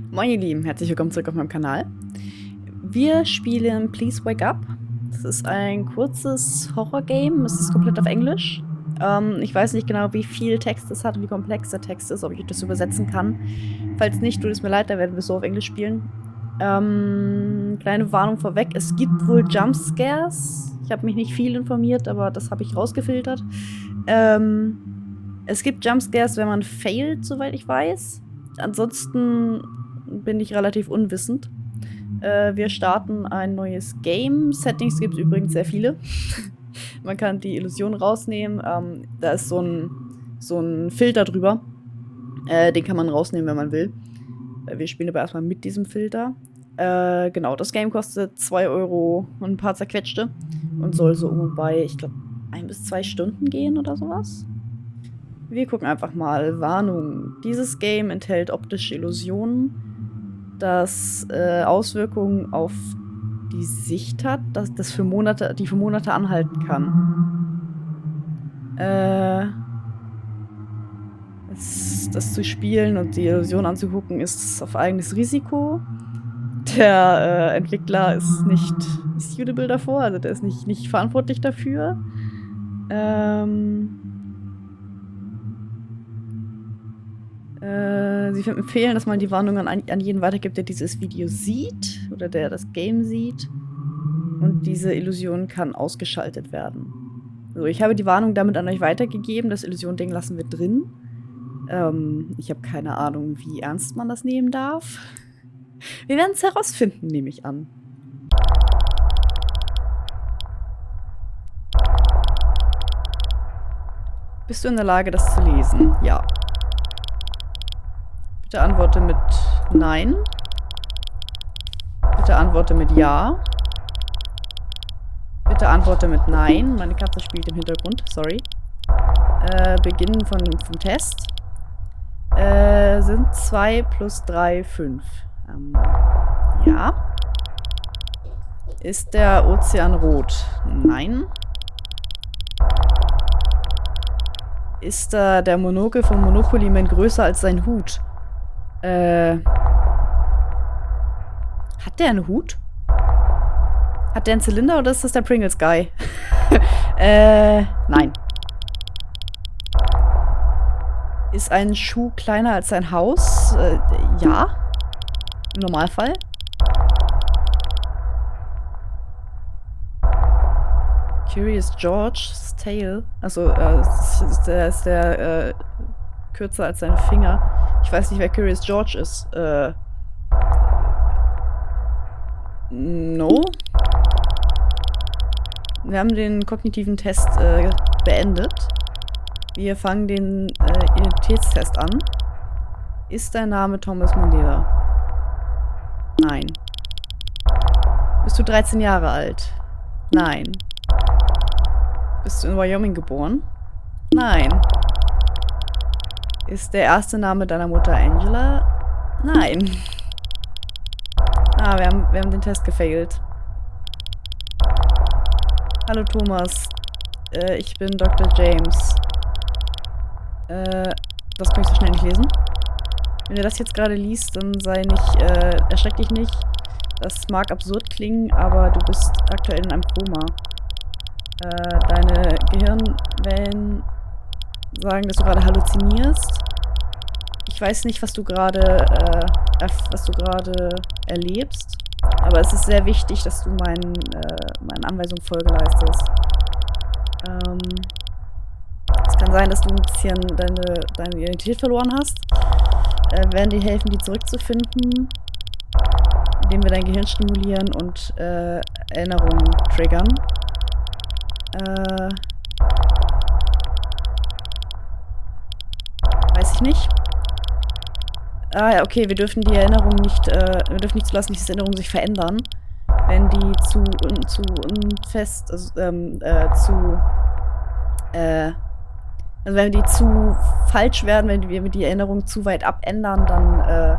Moin ihr Lieben, herzlich willkommen zurück auf meinem Kanal. Wir spielen Please Wake Up. Das ist ein kurzes Horror-Game, es ist komplett auf Englisch. Ich weiß nicht genau, wie viel Text es hat und wie komplex der Text ist, ob ich das übersetzen kann. Falls nicht, tut es mir leid, dann werden wir es so auf Englisch spielen. Kleine Warnung vorweg, es gibt wohl Jumpscares. Ich habe mich nicht viel informiert, aber das habe ich rausgefiltert. Es gibt Jumpscares, wenn man failt, soweit ich weiß. Ansonsten bin ich relativ unwissend. Wir starten ein neues Game. Settings gibt es übrigens sehr viele. Man kann die Illusion rausnehmen. Da ist so ein Filter drüber. Den kann man rausnehmen, wenn man will. Wir spielen aber erstmal mit diesem Filter. Genau, das Game kostet 2 Euro und ein paar zerquetschte. Und soll so um und bei, ich glaube, 1 bis 2 Stunden gehen oder sowas. Wir gucken einfach mal. Warnung. Dieses Game enthält optische Illusionen, das Auswirkungen auf die Sicht hat, die für Monate anhalten kann. Das zu spielen und die Illusion anzugucken, ist auf eigenes Risiko. Der Entwickler ist nicht suitable davor, also der ist nicht verantwortlich dafür. Sie empfehlen, dass man die Warnungen an jeden weitergibt, der dieses Video sieht oder der das Game sieht. Und diese Illusion kann ausgeschaltet werden. So, ich habe die Warnung damit an euch weitergegeben. Das Illusion-Ding lassen wir drin. Ich habe keine Ahnung, wie ernst man das nehmen darf. Wir werden es herausfinden, nehme ich an. Bist du in der Lage, das zu lesen? Ja. Bitte antworte mit Nein. Bitte antworte mit Ja. Bitte antworte mit Nein. Meine Katze spielt im Hintergrund, sorry. Beginnen vom Test. Sind 2 plus 3 5. Ja. Ist der Ozean rot? Nein. Ist der Monokel vom Monopoly Man größer als sein Hut? Hat der einen Hut? Hat der einen Zylinder oder ist das der Pringles Guy? Nein. Ist ein Schuh kleiner als ein Haus? Ja. Im Normalfall. Curious George's Tail. Also, ist der kürzer als seine Finger. Ich weiß nicht, wer Curious George ist. No. Wir haben den kognitiven Test beendet. Wir fangen den Identitätstest an. Ist dein Name Thomas Mandela? Nein. Bist du 13 Jahre alt? Nein. Bist du in Wyoming geboren? Nein. Ist der erste Name deiner Mutter Angela? Nein. Ah, wir haben den Test gefailt. Hallo Thomas. Ich bin Dr. James. Das kann ich so schnell nicht lesen. Wenn du das jetzt gerade liest, dann sei nicht, erschreck dich nicht. Das mag absurd klingen, aber du bist aktuell in einem Koma. Deine Gehirnwellen sagen, dass du gerade halluzinierst. Ich weiß nicht, was du gerade erlebst, aber es ist sehr wichtig, dass du meinen Anweisungen Folge leistest. Es kann sein, dass du ein bisschen deine Identität verloren hast. Wir werden dir helfen, die zurückzufinden, indem wir dein Gehirn stimulieren und Erinnerungen triggern. Weiß ich nicht. Ah ja, okay, wir dürfen die Erinnerung nicht, wir dürfen nicht zulassen, dass diese Erinnerungen sich verändern. Wenn die also wenn die zu falsch werden, wenn wir die Erinnerung zu weit abändern, dann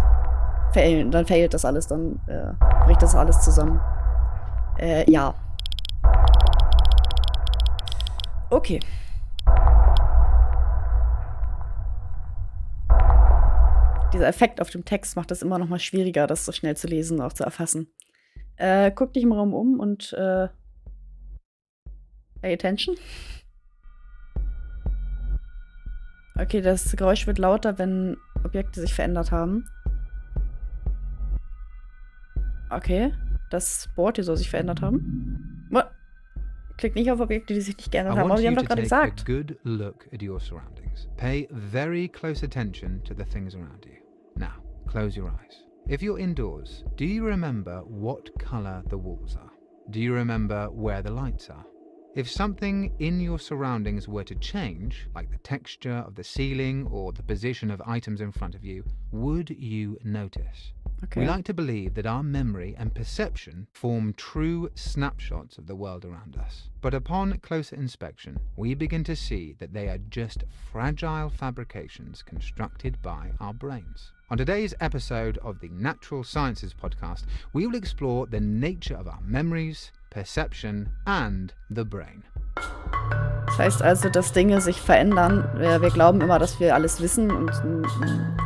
failt das alles, dann bricht das alles zusammen. Ja. Okay. dieser Effekt auf dem Text macht das immer noch mal schwieriger, das so schnell zu lesen und auch zu erfassen. Guck dich im Raum um und pay attention. Okay, das Geräusch wird lauter, wenn Objekte sich verändert haben. Okay, das Board hier soll sich verändert haben. What? Klick nicht auf Objekte, die sich nicht geändert haben. Aber wir haben doch gerade gesagt. Good look at your surroundings. Pay very close attention to the things around you. Now, close your eyes. If you're indoors, do you remember what color the walls are? Do you remember where the lights are? If something in your surroundings were to change, like the texture of the ceiling or the position of items in front of you, would you notice? Okay. We like to believe that our memory and perception form true snapshots of the world around us. But upon closer inspection, we begin to see that they are just fragile fabrications constructed by our brains. On today's episode of the Natural Sciences podcast, we will explore the nature of our memories, perception and the brain. Das heißt also, dass Dinge sich verändern. Wir glauben immer, dass wir alles wissen und ein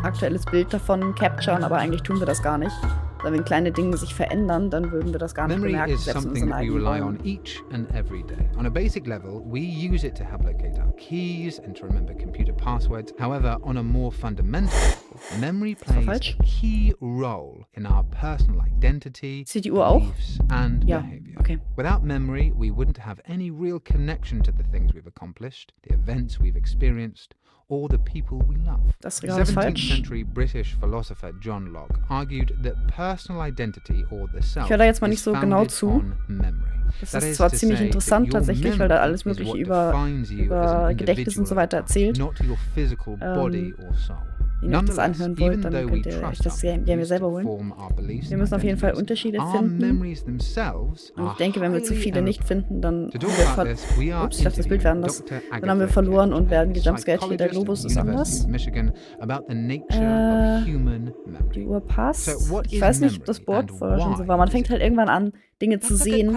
aktuelles Bild davon capturen, aber eigentlich tun wir das gar nicht. Also wenn kleine Dinge sich verändern, dann würden wir das gar nicht bemerken, selbst in unseren eigenen Memory is something that we rely on each and every day. On a basic level, we use it to help locate our keys and to remember computer passwords. However, on a more fundamental level, memory plays a key role in our personal identity, beliefs and behavior. Okay. Without memory, we wouldn't have any real connection to the things we've accomplished, the events we've experienced, or the people we love. Das The Regal ist 17th falsch. century British philosopher John Locke argued that personal identity or the self Ich höre da jetzt mal nicht is so genau founded zu. on memory. Das That ist is zwar to ziemlich say interessant that your tatsächlich, weil da memory alles is Mögliche what über defines you as an Gedächtnis und so individual, weiter erzählt. not your physical body or soul. Wenn ihr das Nonetheless, anhören wollt, even dann though könnt we ihr euch trust das our Game ja beliefs selber to holen. form our beliefs Wir and müssen auf jeden Fall identities, Unterschiede our finden. memories themselves Und ich are denke, wenn wir zu highly viele nicht errable. finden, dann To haben talk wir about this, we are Ups, ich dachte, das Bild wäre anders. Dr. Dann haben wir verloren und werden gejumpscared. Hier, der psychologist Globus at ist the anders. University of Michigan about the nature of human Die memory. Uhr passt. So what Ich is weiß nicht, ob memory das Board and vorher schon so war. why Man is fängt it halt irgendwann an, Dinge zu sehen,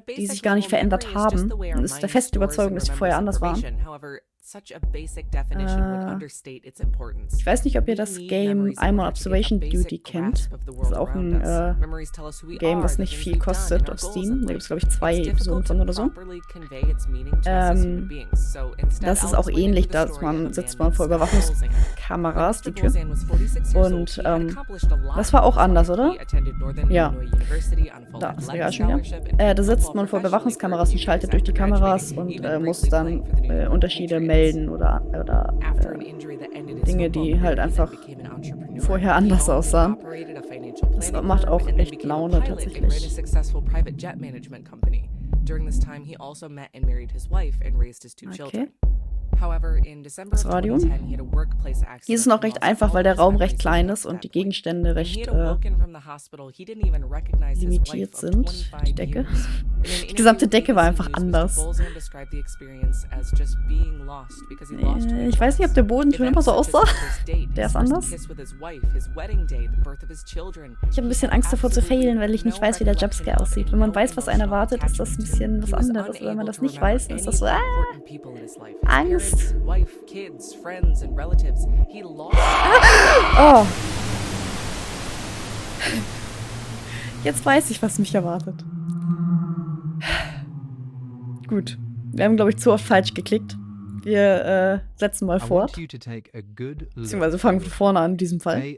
die die sich gar nicht verändert haben. Und ist der festen Überzeugung, dass sie vorher anders waren. Ich weiß nicht, ob ihr das Game einmal Observation Duty kennt. Das ist auch ein Game, was nicht viel kostet auf Steam. Da gibt es, glaube ich, 2 Episoden von oder so. Das ist auch ähnlich, da sitzt man vor Überwachungskameras, die Tür. Und das war auch anders, oder? Ja. Da ist das Regal schon wieder. Da sitzt man vor Überwachungskameras und schaltet durch die Kameras und muss dann Unterschiede melden oder Dinge, die halt einfach vorher anders aussahen. Das macht auch echt Laune tatsächlich. Okay. Das Radio. Hier ist es noch recht einfach, weil der Raum recht klein ist und die Gegenstände recht limitiert sind. Die Decke. Die gesamte Decke war einfach anders. Ich weiß nicht, ob der Boden schon immer so aussah. Der ist anders. Ich habe ein bisschen Angst davor zu failen, weil ich nicht weiß, wie der Jumpscare aussieht. Wenn man weiß, was einen erwartet, ist das ein bisschen was anderes. Wenn man das nicht weiß, dann ist das so, Angst. Oh. Jetzt weiß ich, was mich erwartet. Gut. Wir haben, glaube ich, zu oft falsch geklickt. Wir setzen mal fort. Beziehungsweise fangen von vorne an in diesem Fall.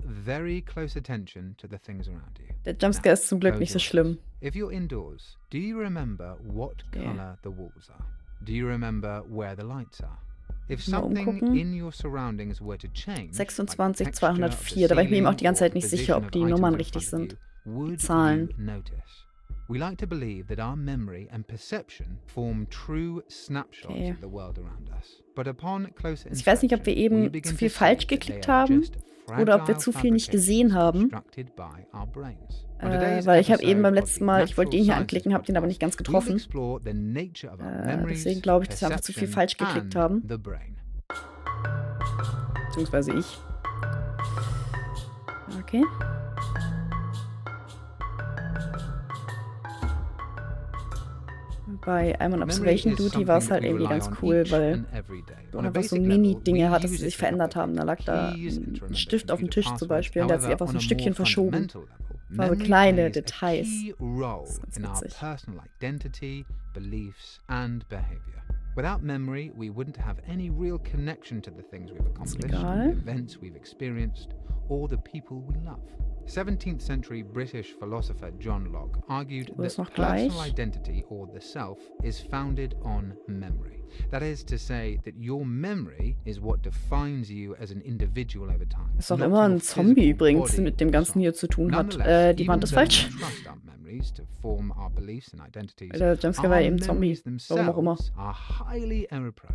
Der Jumpscare ist zum Glück nicht so schlimm. If you're indoors, do you remember what color the walls are? Do you remember where the lights are? If something in your surroundings were to change, 26, 204. Da war ich mir eben auch die ganze Zeit nicht sicher, ob die Nummern richtig sind. Die Zahlen. We like to believe that our memory and perception form true snapshots of the world around us. But upon closer Ich weiß nicht, ob wir eben zu viel falsch geklickt haben oder ob wir zu viel nicht gesehen haben. Weil ich habe eben beim letzten Mal, ich wollte den hier anklicken, habe den aber nicht ganz getroffen. Deswegen glaube ich, dass wir einfach zu viel falsch geklickt haben. Beziehungsweise ich. Okay. Bei I'm on Memory Observation is Duty war es something halt that we irgendwie rely ganz on cool, each weil and every day. du On a einfach so basic Mini-Dinge level, we hattest, die use sich it to verändert haben. Da lag da keys and ein to remember Stift auf dem computer Tisch zum passwords. Beispiel und der hat sich However, einfach so on ein a Stückchen more verschoben. fundamental level, Das waren so memory kleine plays a Details. key role Das ist ganz in our witzig. personal identity, beliefs and behavior. Without memory, we wouldn't have any real connection to the things we've accomplished, egal. the events we've experienced, or the people we love. 17th century British philosopher John Locke argued Du bist that noch gleich. personal identity, or the self, is founded on memory. That is to say that your memory is what defines you as an individual over time. Ist auch not immer your ein Zombie physical übrigens, body mit dem or Ganzen soul. hier zu tun hat. Nonetheless, Die Wand even ist though we falsch. trust our memories to form our beliefs and identities, Der Jumpscare war our eben Zombie. memories Warum auch immer. themselves are highly error-prone.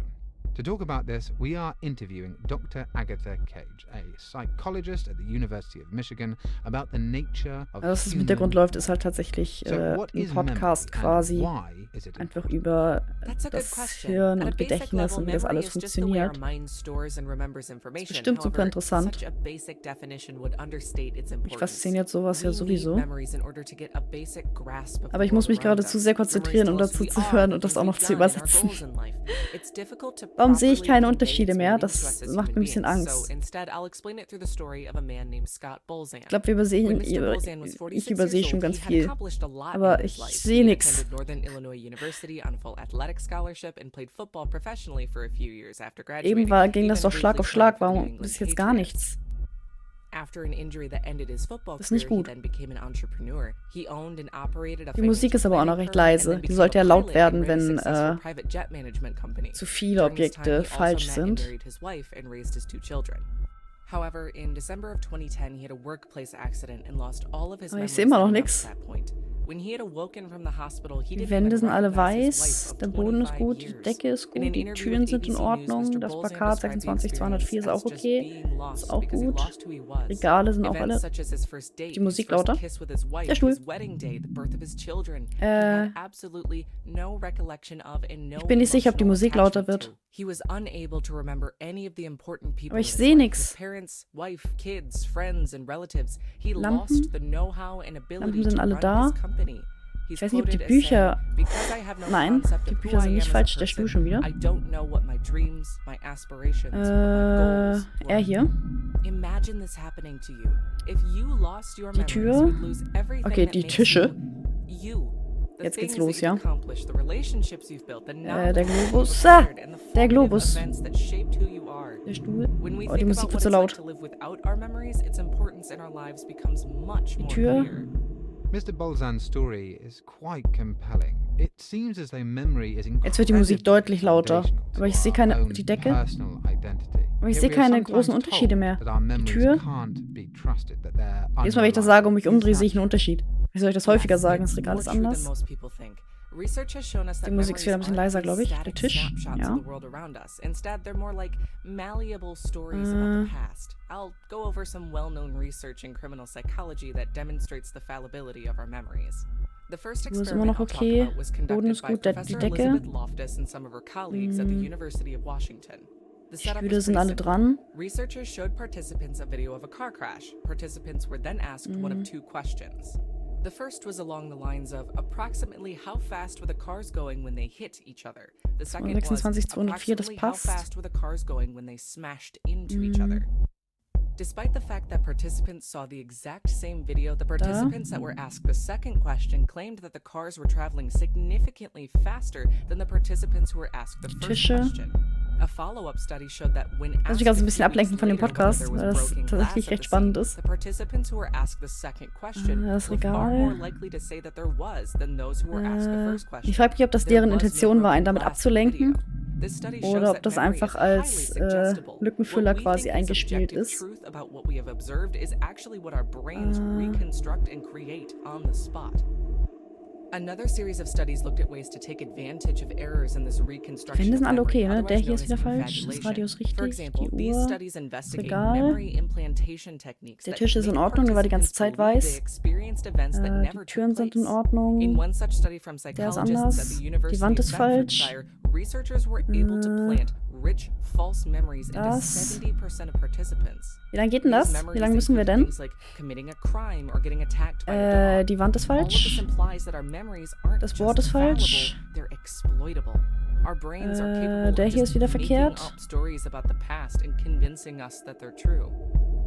To talk about this, we are interviewing Dr. Agatha Cage, a psychologist at the University of Michigan, about the nature of Also, was im human Hintergrund läuft, ist halt tatsächlich So what ein is Podcast memory quasi. and why is it Einfach important? über That's a good das question. Hirn At a und basic Gedächtnis level, und wie das memory alles is just the way our funktioniert. mind stores and remembers information. bestimmt super However, interessant. such a basic definition would understate its Mich importance. fasziniert sowas ja We need sowieso. memories in order to get a basic grasp of Aber ich the muss mich world around gerade zu us. sehr konzentrieren, um Memories dazu tell us zu who we hören are und das and auch noch things zu we've done and our übersetzen. goals in life. It's difficult to Warum sehe ich properly keine convey Unterschiede its mehr? meaning to Das us as macht mir ein human bisschen beings. Angst. So instead, I'll explain it through the story of a man named Scott Bolzan. Ich glaube, wir übersehen, When Mr. Bolzan was 46 ich übersehe years schon old, ganz he had viel. accomplished a lot Aber in his ich life. sehe He nix. attended Northern Illinois University on a full athletic scholarship and played football professionally for a few years after graduating. Ging das even doch Schlag briefly auf Schlag. playing for the New Warum England ist jetzt gar Patriots. nichts? After an injury that ended his football Das ist nicht career, he gut. then became an entrepreneur. He owned and operated a Die Musik financial ist aber auch noch planning recht firm and leise. then Die became sollte a ja laut pilot werden, and ran a wenn successful private jet management company. zu viele During this time, Objekte he also falsch met and sind. married his wife and raised his 2 children. However, in December of 2010, he had a workplace accident and lost all of his Aber ich memories sehe immer noch leading up nix. to that point. When he had awoken from the hospital, he Die didn't Wände even sind alle recognize his weiß, wife of der Boden ist 25 gut, die years. Decke ist In gut, an die interview Türen with sind in ABC News, Ordnung, Mr. das Bolzan Plakat described the 26204 ist auch experience as just okay, being lost ist auch because he gut. lost who he was. Regale sind auch Events alle. such as his first date, Die Musik his first lauter. kiss with his wife, Der Stuhl. his wedding day, the birth of his children, he had absolutely no recollection of and no Ich bin nicht sicher, ob die emotional Musik lauter attachment wird. to. He was unable to remember any of the important people Aber ich in his sehe life, nix. his parents, wife, kids, friends and relatives. He Lampen? lost the know-how and ability Lampen sind to alle run da. his company. He's Ich weiß nicht, ob die quoted as saying, Bücher... "Because I have no Nein, concept die of who Bücher I sind am nicht as a falsch. Der Stuhl person, schon wieder. I don't know what my dreams, my aspirations, what my goals Er were." hier. Imagine this happening to you. If you lost your Die memories, Tür. you'd lose everything Okay, that die makes Tische. you. The Jetzt geht's things los, that you've ja. accomplished, the relationships you've built, the Der knowledge Globus. you've acquired, and the Der formative Globus. events that shaped who you are. Der Stuhl. When we Oh, die think Musik about wird what so it's like laut. to live without our memories, its importance in our lives becomes much more Tür. clear. Mr. Bolzan's story is quite compelling. It seems as though memory is Jetzt wird die Musik incredibly deutlich lauter. foundational to Aber ich sehe our keine... own Die Decke? personal identity. Aber ich Yet sehe we are keine sometimes großen Unterschiede told mehr. that our Die memories Tür? can't be trusted, that they're Jedes Mal, wenn ich das sage und mich unreliable. umdrehe, Is sehe ich einen that Unterschied. Wie soll ich das häufiger Yes, sagen? it's Das Regal more ist true than anders. most people think. Research has shown us that Die Musik ist wieder ein bisschen memories leiser, aren't glaube ich. Der static Tisch. snapshots Ja. of the world around us. Instead, they're more like malleable stories about the past. I'll go over some well-known research in criminal psychology that demonstrates the fallibility of our memories. The first Uhr ist immer noch experiment I'll talk okay. about was Boden conducted ist by gut. Die Professor Decke. Elizabeth Loftus and some of her colleagues at the University of Washington. The setup Stühle was sind pretty alle simple. dran. Researchers showed participants a video of a car crash. Participants were then asked one of 2 questions. The first was along the lines of approximately how fast were the cars going when they hit each other. The second was 26204, das approximately how passt. fast were the cars going when they smashed into each other. Despite the fact that participants saw the exact same video, the participants that were asked the second question claimed that the cars were traveling significantly faster than the participants who were asked the first Tische. question. A follow-up study showed that when Lass mich asked also ein a bisschen few weeks ablenken von dem later whether Podcast, there was weil das broken tatsächlich glass at recht the spannend scene, ist. the participants who were asked the second question Das were far Regal. more likely to say that there was than those who were asked the first question. Ich frage mich, ob das There deren was no Intention war, einen broken damit glass in the abzulenken. video. This study shows Oder ob that das memory einfach is highly als suggestible. Lückenfüller What we quasi think is eingespielt objective ist. truth about what we have observed is actually what our brains reconstruct and create on the spot. Another series of studies looked at ways to take advantage of errors in this reconstruction Wände of sind alle memory, okay, ne? Der otherwise hier ist known wieder as falsch, das confabulation. Radio ist For richtig, example, die these Uhr, studies investigate Regal. memory implantation techniques Der that Tisch ist in make Ordnung, der war die ganze participants Zeit believe they weiß. experienced events that Die never Türen took sind in place. In Ordnung. one such study from Der ist psychologists at anders. the Die University Wand of ist falsch. Bedfordshire, researchers were able to plant rich, false memories into Das. 70% of participants. Wie lange geht denn These das? Wie memories lange müssen wir include denn? things like committing a crime or getting attacked by a dog. Die Wand ist All of this falsch. implies that our memories aren't Das Wort just ist falsch. fallible, they're exploitable. Our brains are capable der of hier ist just wieder making verkehrt. up stories about the past and convincing us that they're true.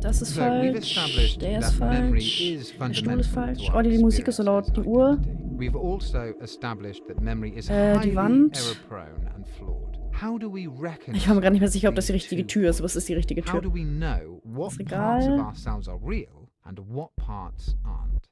Das ist So we've falsch. established Der ist that memory falsch. is Der Stuhl fundamental ist falsch. to our Oh, die Musik ist so laut. experiences Die Uhr. identity. We've also established that memory is Die highly Wand. error-prone and flawed. How do we reconcile Ich war mir gar nicht mehr sicher, ob das die these richtige two Tür ist, aber es points? ist die richtige How Tür. do we know what Das parts of Regal. ourselves are real and what parts aren't?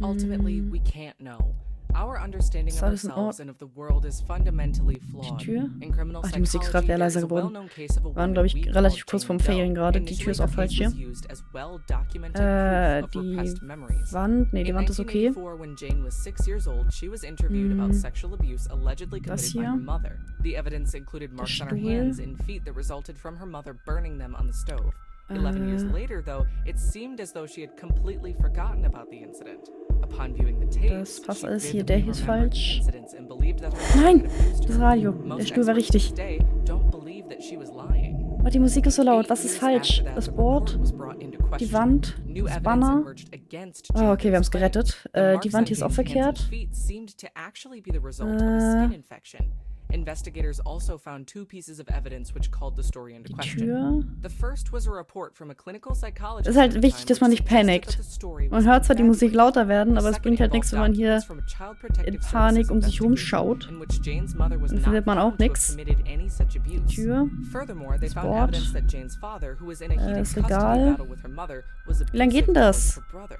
Ultimately, we can't know. Our understanding Ist of alles in ourselves and of the world is fundamentally flawed. Tür? In criminal Ach, die Musik ist gerade psychology, sehr there leiser is a geworden. well-known case of a Waren, woman glaube ich, we relativ call kurz vorm Jane Failen Doe. gerade. Die Tür ist auch Initially, falsch the hier. case was used as well-documented proof of Die repressed memories. Wand. Nee, die In Wand ist okay. 1984, when Jane was 6 years old, she was interviewed about sexual abuse allegedly Das committed by her hier. mother. The evidence included marks on her Stuhl. hands and feet that resulted from her mother burning them on the stove. 11 years later, though, it seemed as though she had completely forgotten about the incident. Upon viewing the Das tapes, passt she alles hier. vividly Der hier ist remembered the falsch. incidents and believed that her mother Nein! had abused Das her. Radio. Der Most Stuhl war experts richtig. today don't believe that she was lying. Oh, die Musik ist so laut. 8 Was ist years falsch? after that, Das the Board. report was brought into Die question. Wand. New Das evidence Banner. emerged against Oh, okay, wir haben es Jane's claim. gerettet. The Die marks Wand on hier ist auch Jane's hands and verkehrt. feet seemed to actually be the result of a skin infection. Investigators also found 2 pieces of evidence which called the story into Die question. Tür. The first was a report from a clinical psychologist. Es ist halt at the wichtig, time dass man which nicht suggested panikt. that the story Man was hört zwar die Musik fabricated. lauter werden, aber The es bringt second halt nichts, wenn man hier involved documents from a Child Protective in Panik um sich Services rumschaut. investigation in which Jane's mother was Dann not findet man auch found to have nix. committed any such abuse. Tür. Furthermore, they Das found Board. evidence that Jane's father, who was in a heated Das custody Regal. battle with her mother, was Wie lang geht abusive denn das? towards her brother.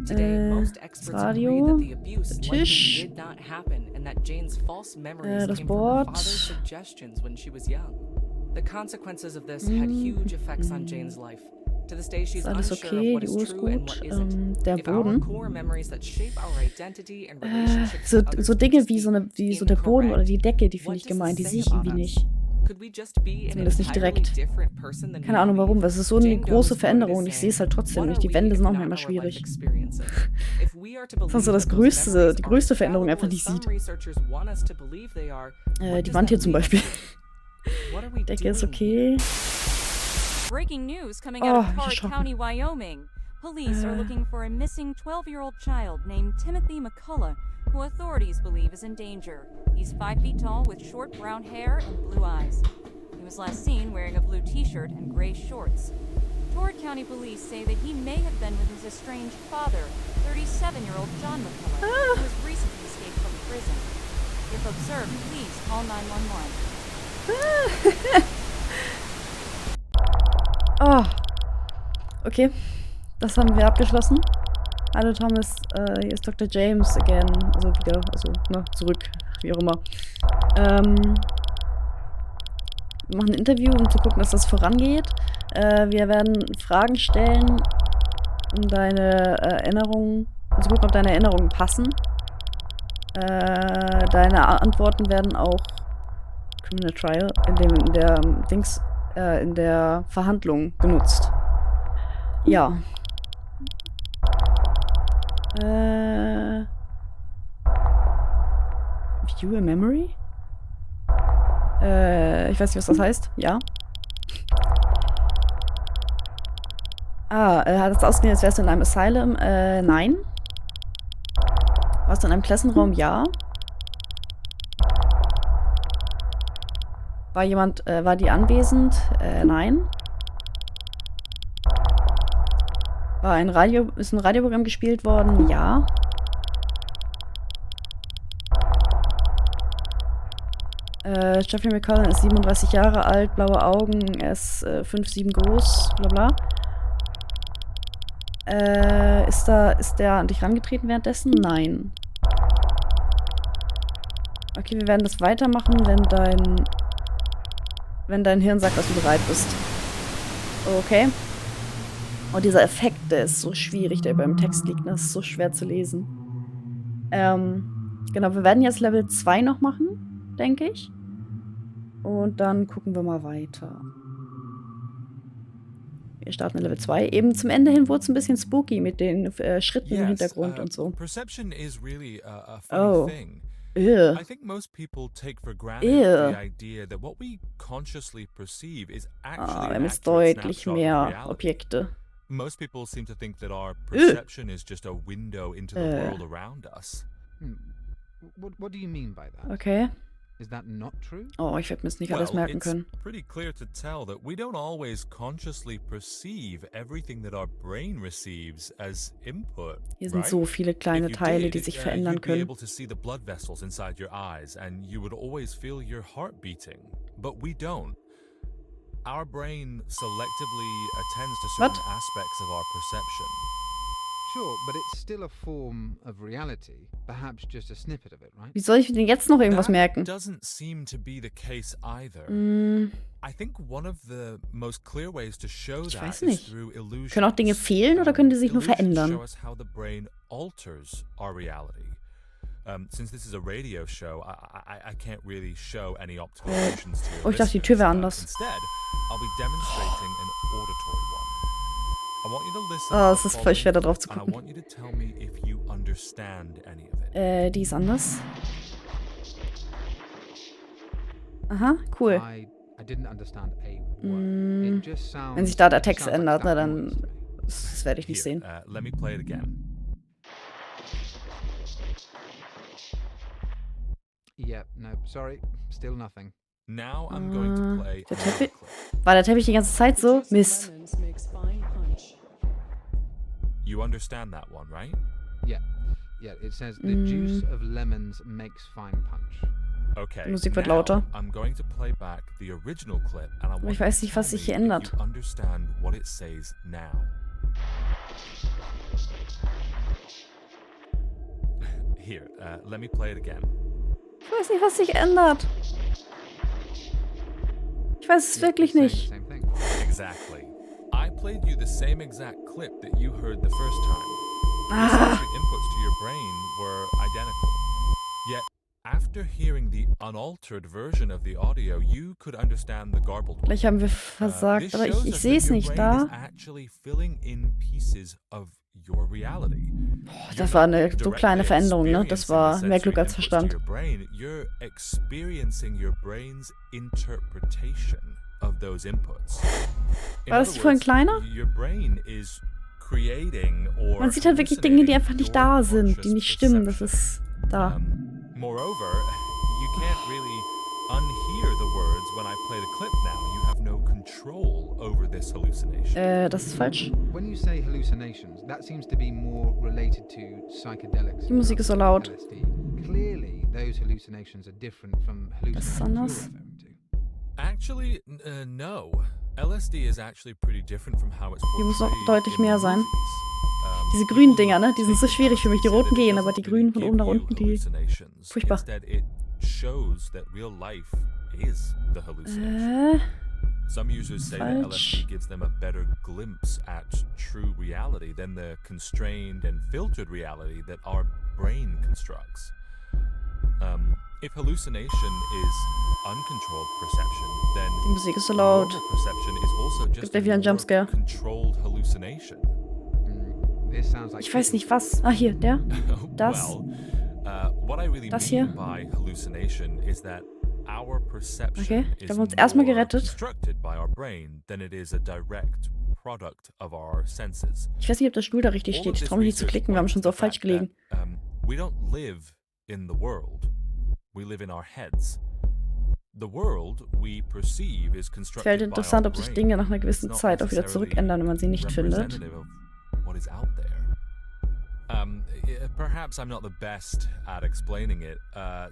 Today, most Das experts agree Radio. that the abuse Der likely Tisch. did not happen and that Jane's false memories Das came from her Board. father's suggestions when she was young. The consequences of this had huge effects on Jane's life. To this day, she's Ist alles unsure of okay? what Die is Uhr ist true and gut. what isn't. Der If our Boden. core memories that shape our identity and relationships So, with others so to Dinge just wie be so der Boden oder die Decke, die finde what ich does this gemein. Die say sehe ich about irgendwie us? nicht. Could we just be an Zumindest nicht entirely direkt. different person than Keine who Ahnung we warum, be? weil es ist so eine Jane Doe große is Veränderung und quoted ich as sehe es halt saying, trotzdem "What nicht. are Die we Wände if sind auch not manchmal our life schwierig. experiences? If we are to Das ist so believe das that those memories die are größte as Veränderung fallible einfach, die as ich some sieht. researchers want us to believe they are, what Die does Wand hier that zum leave Beispiel. us with? What are we Decke ist doing okay. Breaking news coming out of Oh, Clark erschrocken. County, Wyoming. Police are looking for a missing 12-year-old child named Timothy McCullough, who authorities believe is in danger. He's 5 feet tall with short brown hair and blue eyes. He was last seen wearing a blue t-shirt and gray shorts. Torrey County police say that he may have been with his estranged father, 37-year-old John McCullough, who has recently escaped from prison. If observed, please call 911. Oh. Okay. Das haben wir abgeschlossen. Hallo Thomas, hier ist Dr. James again. Also wieder, zurück, wie auch immer. Wir machen ein Interview, um zu gucken, dass das vorangeht. Wir werden Fragen stellen, um deine Erinnerungen, um zu gucken, ob deine Erinnerungen passen. Deine Antworten werden auch Criminal Trial in der Verhandlung genutzt. Ja. View a Memory? Ich weiß nicht, was das heißt. Ja. Hat es ausgesehen, als wärst du in einem Asylum? Nein. Warst du in einem Klassenraum? Ja. War die anwesend? Nein. Ist ein Radioprogramm gespielt worden? Ja. Jeffrey McCullough ist 37 Jahre alt, blaue Augen, er ist 5'7" groß, bla bla. Ist der an dich rangetreten währenddessen? Nein. Okay, wir werden das weitermachen, wenn dein Hirn sagt, dass du bereit bist. Okay. Oh, dieser Effekt, der ist so schwierig, der über dem Text liegt. Das ist so schwer zu lesen. Genau, wir werden jetzt Level 2 noch machen, denke ich. Und dann gucken wir mal weiter. Wir starten in Level 2. Eben zum Ende hin wurde es ein bisschen spooky mit den Schritten im Hintergrund und so. Perception is really a Oh. funny thing. I think most people take for granted the idea that what we consciously perceive is actually Wir an haben jetzt accurate deutlich snapshot of mehr reality. Objekte. Most people seem to think that our perception is just a window into the world around us. What do you mean by that? Okay. Is that not true? Oh, ich werde mir das nicht alles merken it's können. pretty clear to tell that we don't always consciously perceive everything that our brain receives as input. Hier sind right? so viele kleine If you Teile, did, die sich verändern you'd be können. able to see the blood vessels inside your eyes, and you would always feel your heart beating. But we don't. Our brain selectively attends to certain What? aspects of our perception. Sure, but it's still a form of reality. Perhaps just a snippet of it, right? Wie soll ich denn jetzt noch irgendwas That merken? doesn't seem to be the case either. I think one of the most clear ways to show Ich that weiß is nicht. through illusions. Können auch Dinge fehlen oder können die sich nur Illusions verändern? show us how the brain alters our reality. Since this is a radio show, I can't really show any optical illusions to you. Oh, ich dachte, die Tür wäre anders. Instead, I'll be demonstrating an auditory one. I want you to listen Oh, to es the ist voll schwer, da drauf zu following, and I gucken. want you to tell me if you understand any of it. Die ist anders. Aha, cool. I didn't understand a word. It just sounds. Wenn sich da der it Text sounds like ändert, na that noise dann. to me. Das werde ich nicht Here, sehen. let me play it again. Yeah, no, sorry, still nothing. Now I'm going to play der another Teppich- clip. War der Teppich die ganze Zeit so? Mist. You understand that one, right? Yeah, it says the juice of lemons makes fine punch. Okay. Die Musik wird now lauter. I'm going to play back the original clip, and I want ich you weiß to nicht, tell was sich me hier if ändert. you understand what it says now. Here, let me play it again. Ich weiß nicht, was sich ändert. Ich weiß es wirklich Saying nicht. the same thing. Exactly. I played you the same exact clip that you heard the first time. The sensory inputs to your brain were identical. Yet, after hearing the unaltered version of the audio, you could understand the garbled one. Vielleicht haben wir This versagt, aber shows ich us sehe that es your nicht brain da. is actually filling in pieces of your reality. Das war eine so kleine Veränderung, ne? Das war mehr Glück als Verstand. You're experiencing your brain's interpretation of those inputs. War das vorhin kleiner? Your brain is creating or Man sieht halt wirklich Dinge, die einfach nicht da sind, die nicht stimmen. Das ist da. Moreover, you can't really unhear the words when I play the clip now. You have no control over this hallucination. Das ist falsch. When you say hallucinations, that seems to be more related to psychedelics. Die Musik ist so laut. LSD. Clearly, those hallucinations are different from Das ist hallucinations you're anders. referring to. Actually, no. LSD is actually pretty different from how it's Hier muss noch portrayed deutlich in mehr sein. movies. Diese grünen Dinger, ne? Die sind so schwierig für mich. Die roten gehen, aber die grünen von oben nach unten, die. Furchtbar. Instead, it shows that real life is the hallucination. Some users say that falsch. LSD gives them a better glimpse at true reality than the constrained and filtered reality that our brain constructs. If hallucination is uncontrolled perception, then Die Musik ist so laut. normal perception is also just Gibt gleich wieder a einen more Jumpscare. controlled hallucination. This sounds like Ich weiß nicht was. Ah, hier, der. Das. What I really Das mean hier. by hallucination is that our perception Okay, is haben wir uns erstmal more gerettet. constructed by our brain than it is a direct product of our senses. Ich weiß nicht, ob der Stuhl da richtig All steht. of Ich this traue mich nicht zu research klicken. Wir haben points schon to so the falsch fact gelegen. that, we don't live in the world. We live in our heads. The world we perceive is Es constructed wäre halt by interessant, our ob sich brain. Dinge nach einer It's gewissen not Zeit auch wieder necessarily zurückändern, wenn man sie nicht findet. representative of what is out there. Perhaps I'm not the best at explaining it,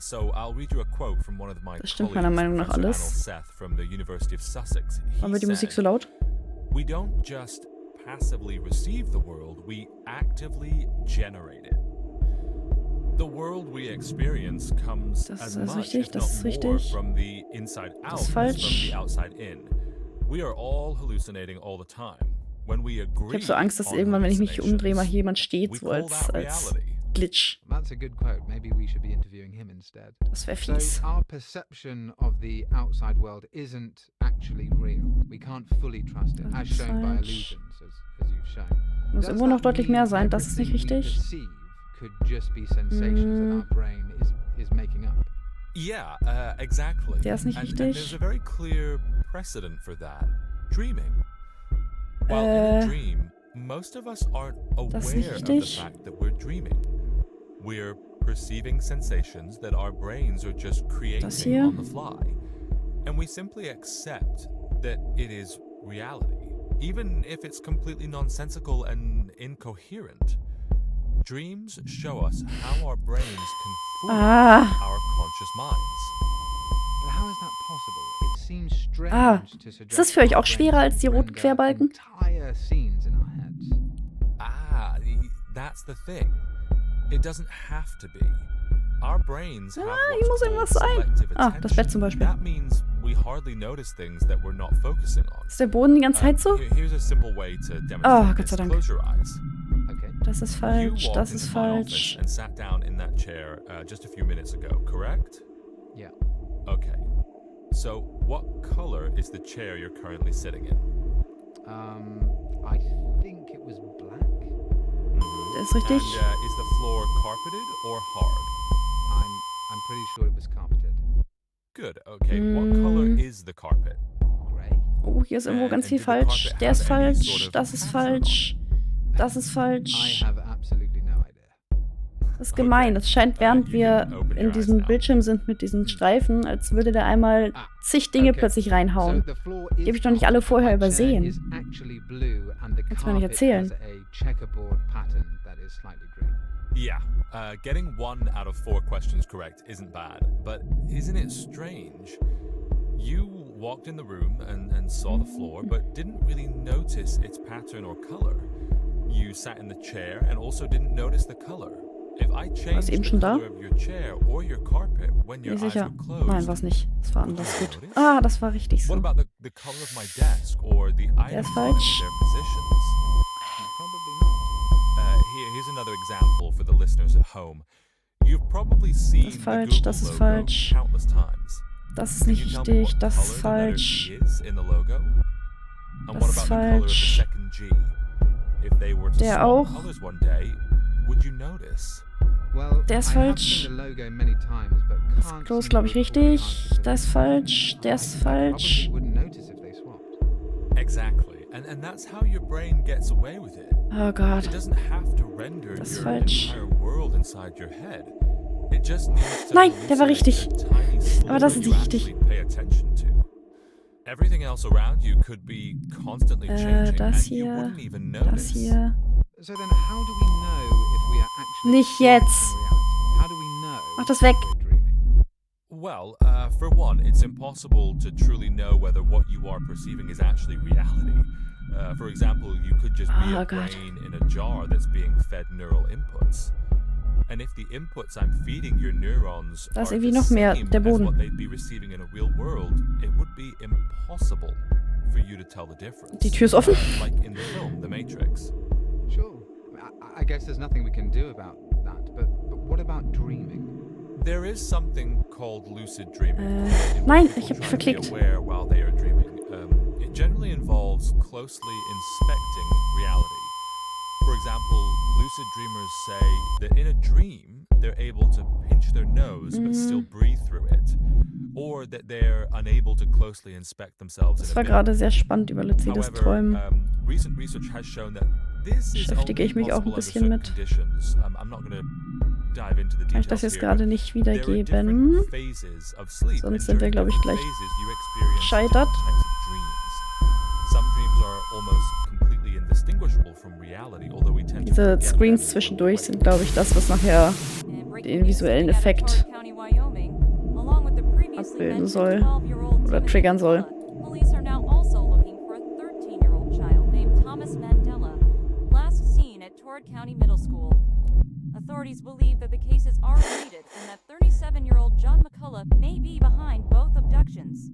so I'll read you a quote from one of my Das stimmt colleagues, meiner Meinung nach Professor alles. Arnold Seth from the University of Sussex. Warum wird die Musik so said, laut? "We don't just passively receive the world, we actively generate it. The world we experience comes Das as ist much, richtig, if das ist not more, richtig. from the inside out Das ist as from falsch. the outside in. We are all hallucinating all the time. When we agree Ich habe so Angst, dass on irgendwann, wenn ich mich umdrehe, mal hallucinations, hier jemand steht, we so call als that reality. Glitch. That's a good quote. Maybe we should be interviewing him instead. Das wäre So fies. our perception of the outside world isn't actually real. We can't fully trust it, as shown by Falsch. illusions, as you've shown. Muss Does irgendwo noch that deutlich mean mehr sein. Das ist nicht everything we richtig. perceive could just be sensations that our brain is making Yeah, exactly. Der ist nicht And there's richtig. a very clear precedent for that. Dreaming. While in a dream, most of us aren't Das ist nicht aware of the richtig. fact that we're dreaming. We're perceiving sensations that our brains are just Das creating hier. on the fly. And we simply accept that it is reality, even if it's completely nonsensical and incoherent. Dreams show us how our brains can fool Ah. our conscious minds. But how is that possible? It seems strange Ah. to suggest Ist das für euch auch our schwerer als die brains roten render Querbalken? entire scenes in our heads. That's the thing. It doesn't have to be. Our brains have hier muss what's called irgendwas sein. selective Ah, das Bett zum attention. Beispiel. That means we hardly notice things that we're not focusing on. Ist der Boden die ganze Zeit so? Here's a simple way to demonstrate Oh, Gott this. sei Dank. Close your eyes. Okay. Das ist You falsch, walked das into ist my falsch. office and sat down in that chair just a few minutes ago, correct? Yeah. Okay. So, what color is the chair you're currently sitting in? I think it was black. Der ist richtig. And is the floor carpeted or hard? I'm pretty sure it was carpeted. Good. Okay. What color is the carpet? Grey. Oh, hier ist irgendwo ganz viel falsch. Der ist falsch, das ist falsch. Das ist I falsch. have absolutely no idea. Das ist gemein. Es scheint, während wir in diesem Bildschirm sind mit diesen Streifen, als würde der einmal zig Dinge plötzlich reinhauen. the floor Die habe is ich doch nicht alle vorher carpeted. The chair übersehen. is actually blue and the Kannst du mir nicht carpet erzählen. has a checkerboard pattern that is slightly green. Yeah. Getting 1 out of 4 questions correct isn't bad, but isn't it strange? You walked in the room and saw the floor, but didn't really notice its pattern or color. You sat in the chair and also didn't notice the color. If I changed eben the schon da? color of your chair or your carpet when your Bin ich eyes sicher. were closed, Nein, war's nicht. Das war anders gut. Ah, das war richtig what so. about the color of my desk or the items ist in falsch. their positions? Probably not. Here's another example for the listeners at home. You've probably seen Das ist the falsch, Google das ist logo falsch. countless times. Das ist Can nicht you tell me richtig, what das color ist the letter falsch. G is in the logo? And Das what ist about the color of the falsch. second G? If they were to Der swap auch. colors one day, would you notice? Well, Der ist I have falsch. seen the logo many times, but Das can't Klo ist, seem glaube to ich, recall the richtig. answer to Der ist this. falsch. Der ist falsch. Probably wouldn't notice if they swapped. Exactly. And that's how your brain gets away with it. Oh Gott. It doesn't have to render Das ist your falsch. entire world inside your head. It just needs to Nein, der war hallucinate richtig. a tiny sliver Aber das ist you nicht richtig. actually pay attention to. Everything else around you could be constantly changing das and you hier, wouldn't even Das notice. hier. So then, how do we know if we are actually Nicht experiencing jetzt. reality? How do we know Mach das weg. if we're dreaming? Well, for one, it's impossible to truly know whether what you are perceiving is actually reality. For example, you could just be Oh a God. brain in a jar that's being fed neural inputs. And if the inputs I'm feeding your neurons Da ist are irgendwie the noch mehr, same der as Boden. what they'd be receiving in a real world, it would be impossible for you to tell the difference. Die Tür ist offen. Like in the film, The Matrix. Sure. I guess there's nothing we can do about that, but what about dreaming? There is something called lucid dreaming. in which nein, people ich hab mich try to be verklickt. aware while they are dreaming. It generally involves closely inspecting reality. For example, lucid dreamers say that in a dream, they're able to pinch their nose but still breathe through it. Or that they're unable to closely inspect themselves Das in war a mirror. gerade sehr spannend über luzides However, Träumen. recent research has shown that this is Beschäftige only ich mich auch ein possible under bisschen certain mit. conditions. I'm not going to dive into the Kann ich details das jetzt here, gerade but nicht there are wiedergeben? different phases of sleep, Sonst and sind wir, during glaube ich, different gleich phases you experience gescheitert. different types of dreams. Some dreams are almost completely indistinguishable from reality, although we tend to Diese forget Screens them when zwischendurch we're sind, awake. glaube ich, das, was nachher And breaking den news, visuellen out of Effekt Clark County, Wyoming, along with the previously abbilden mentioned soll 12-year-old oder Timothy triggern soll. McCullough, police are now also looking for a 13-year-old child named Thomas Mandela, last seen at Torrid County Middle School. Authorities believe that the cases are related and that 37-year-old John McCullough may be behind both abductions.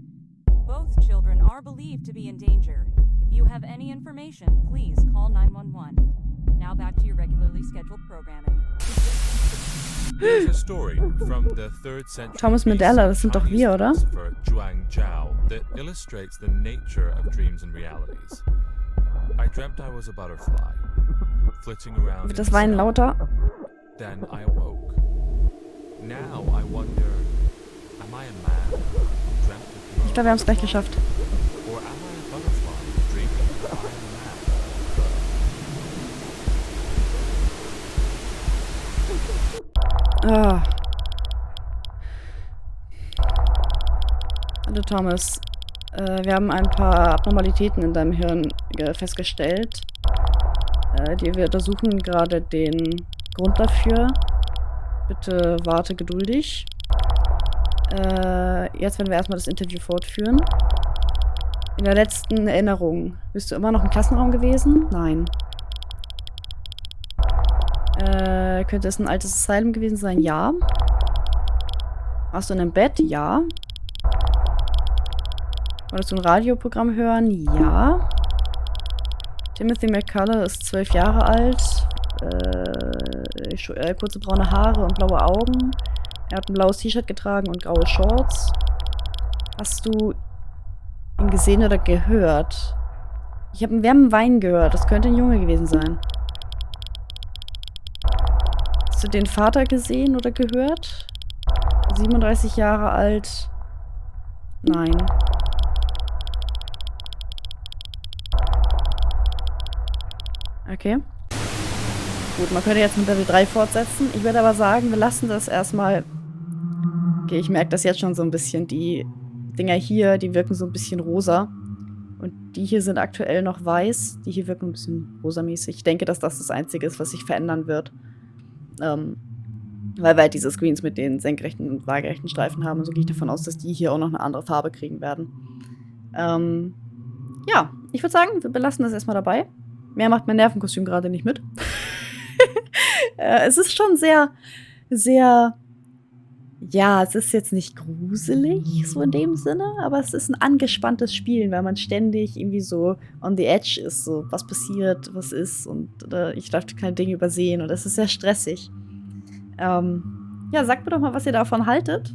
Both children are believed to be in danger. If you have any information, please call 911. Now back to your regularly scheduled programming. There's a story from the 3rd century Thomas Mandela, das sind doch wir, oder? philosopher Zhuang Zhao that illustrates the nature of dreams and realities. I dreamt I was a butterfly, flitting around. Wird in das the Weinen sky. lauter? Then I awoke. Now I wonder, Am I a man who dreamt of being Ich glaube, wir haben es gleich geschafft. or am I a butterfly dreaming that I am a man? Ah. Hallo Thomas. Wir haben ein paar Abnormalitäten in deinem Hirn festgestellt. Wir untersuchen gerade den Grund dafür. Bitte warte geduldig. Jetzt werden wir erstmal das Interview fortführen. In der letzten Erinnerung. Bist du immer noch im Klassenraum gewesen? Nein. Könnte es ein altes Asylum gewesen sein? Ja. Warst du in einem Bett? Ja. Wolltest du ein Radioprogramm hören? Ja. Timothy McCullough ist 12 Jahre alt. Kurze braune Haare und blaue Augen. Er hat ein blaues T-Shirt getragen und graue Shorts. Hast du ihn gesehen oder gehört? Wir haben Weinen gehört. Das könnte ein Junge gewesen sein. Hast du den Vater gesehen oder gehört? 37 Jahre alt. Nein. Okay. Gut, man könnte jetzt mit Level 3 fortsetzen. Ich würde aber sagen, wir lassen das erstmal. Okay, ich merke das jetzt schon so ein bisschen. Die Dinger hier, die wirken so ein bisschen rosa. Und die hier sind aktuell noch weiß. Die hier wirken ein bisschen rosamäßig. Ich denke, dass das das Einzige ist, was sich verändern wird. Weil wir halt diese Screens mit den senkrechten und waagerechten Streifen haben. Und so gehe ich davon aus, dass die hier auch noch eine andere Farbe kriegen werden. Ja, ich würde sagen, wir belassen das erstmal dabei. Mehr macht mein Nervenkostüm gerade nicht mit. Es ist schon sehr, sehr, ja, es ist jetzt nicht gruselig, so in dem Sinne, aber es ist ein angespanntes Spielen, weil man ständig irgendwie so on the edge ist, so was passiert, was ist und ich darf keine Dinge übersehen und es ist sehr stressig. Ja, sagt mir doch mal, was ihr davon haltet.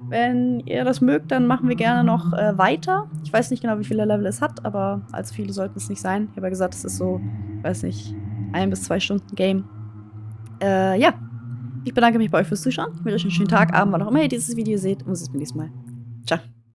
Wenn ihr das mögt, dann machen wir gerne noch weiter. Ich weiß nicht genau, wie viele Level es hat, aber allzu viele sollten es nicht sein. Ich habe ja gesagt, es ist so, weiß nicht, 1 bis 2 Stunden Game. Ja. Ich bedanke mich bei euch fürs Zuschauen. Ich wünsche euch einen schönen Tag, Abend, wann auch immer ihr dieses Video seht. Und wir sehen uns beim nächsten Mal. Ciao.